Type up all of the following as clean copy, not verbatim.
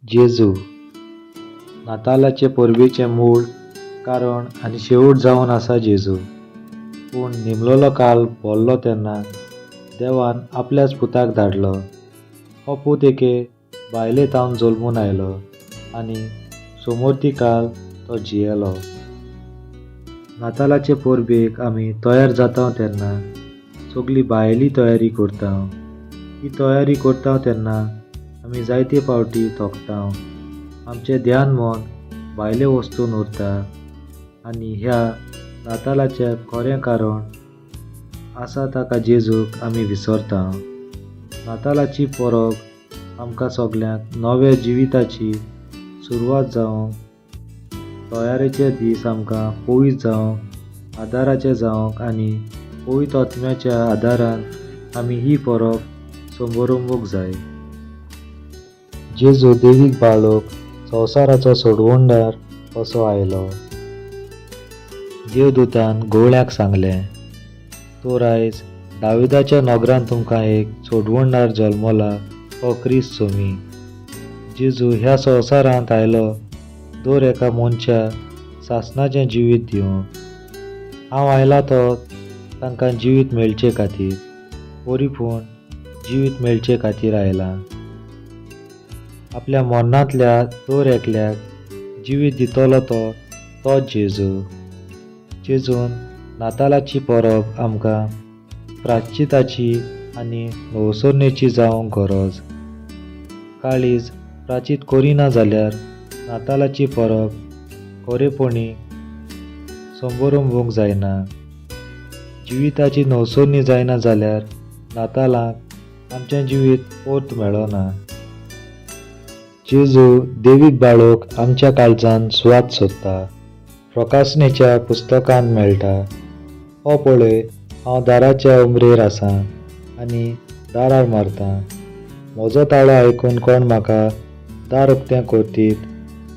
जेजू नातालाचे पोरबेचे मूळ कारण आनी शेवट जावन आसा जेजू. पूण निमलोलो काळ बोल्लो तेन्ना देवान आपल्याच पुताक धाडलो. हो पूत एके बायले तावन जल्मून आयलो आनी समोरती काळ तो जियेलो. नातालाचे पोरबेक आमी तयार जाता तेन्ना सगळी भायली तयारी करता. ही तयारी करता तेन्ना आमी जायते फावटी थकता. आमचें ध्यान मन भायले वस्तून उरता आनी ह्या नातालाचें खरें कारण आसा ताका जेजूक आमी विसरता. नातालाची परब आमकां सगळ्यांक नव्या जिविताची सुरवात जावंक, तयारेचे दीस आमकां पवित्र जावंक, आदाराचे जावंक आनी पवित्र आत्म्याच्या आदारान आमी ही परब संभरोवंक जाय. जेजू देवीक बाळोक संवसाराचो सोडवणदार कसो आयलो. देवदूतान घोवळ्याक सांगलें, तर आयज दाविदाच्या नगरान तुमकां एक सोडवणदार जल्मला तो ख्रिस्त सोमी. जेजू ह्या संवसारांत आयलो दर एका मनशा सासणाचें जिवीत दिवंक. हांव आयला तो तांकां जिवीत मेळचे खातीर, परिपूर्ण जिवीत मेळचे खातीर आयला. आपल्या मरणांतल्या दर एकल्याक जिवीत दितलो तोच जेजू. जेजून नातालाची परब आमकां प्रायश्चिताची आनी नवसरणेची जावंक गरज. काळीज प्रायश्चित करिना जाल्यार नातालाची परब खरेपणी संभरोवंक जायना. जिविताची नवसरणी जायना जाल्यार नातालाक आमचें जिवीत परत मेळना. जेजू देवीक बाळोक आमच्या काळजान सुवात सोदता. प्रकाशनेच्या पुस्तकांत मेळटा, हो पळय हांव दाराच्या उंबरेर आसां आनी दारार मारतां. म्हजो ताळो आयकून कोण म्हाका दार उक्तें करतीत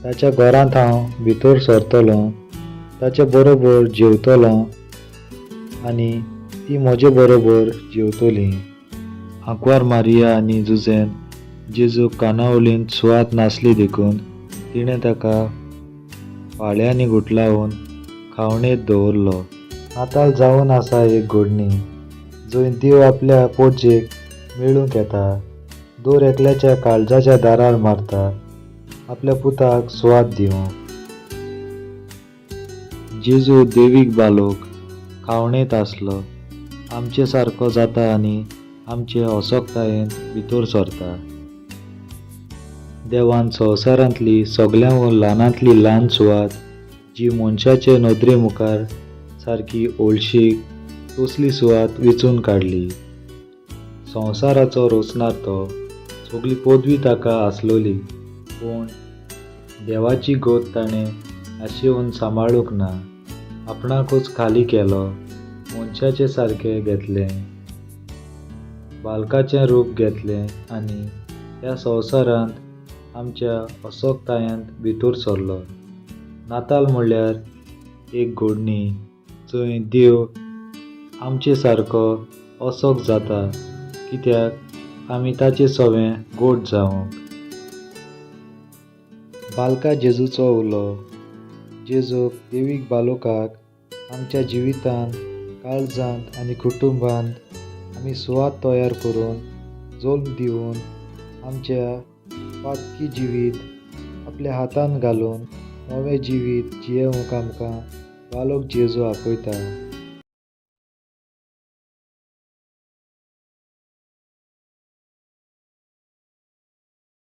ताच्या घरांत हांव भितर सरतलों, ताचे बरोबर जेवतलों आनी ती म्हजे बरोबर जेवतली. आंकवार मारिया आनी जुझेन जेजूक कानावलींत सुवात नासली देखून तिणें ताका पाळयांनी गुठलावन खावणेंत दवरलो. नाताल जावन आसा एक घडणी जंय देव आपल्या पोरचेक मेळूंक येता, दर एकल्याच्या काळजाच्या दारार मारता आपल्या पुताक सुवात दिवंक. जेजू देवीक बाळोक खावणेंत आसलो, आमचे सारको जाता आनी आमचे असोकतायेंत भितर सरता. देवान संवसारांतली सगळ्यां ल्हानांतली ल्हान सुवात जी मनशाचे नदरे मुखार सारकी ओळशीक तसली सुवात वेंचून काडली. संवसाराचो रचणार तो, सगळी पदवी ताका आसलोली, पूण देवाची गोद ताणें आशेवन सांबाळूंक ना. आपणाकूच खाली केलो, मनशाचे सारकें घेतलें, बालकाचें रूप घेतलें आनी ह्या संवसारांत आमच्या असोकतायांत भितर सरलो. नाताल म्हणल्यार एक घडणी जंय देव आमचे सारको असोक जाता, कित्याक आमी ताचे सवें गोड जावंक. बालका जेजूचो उलो. जेजूक देवीक बाळोकाक आमच्या जिवितांत, काळजांत आनी कुटुंबांत आमी सुवात तयार करून जल्म दिवन आमच्या पातकी जिवीत आपल्या हातांत घालून नवें जिवीत जियेवंक आमकां बाळोक जेजू आपयता.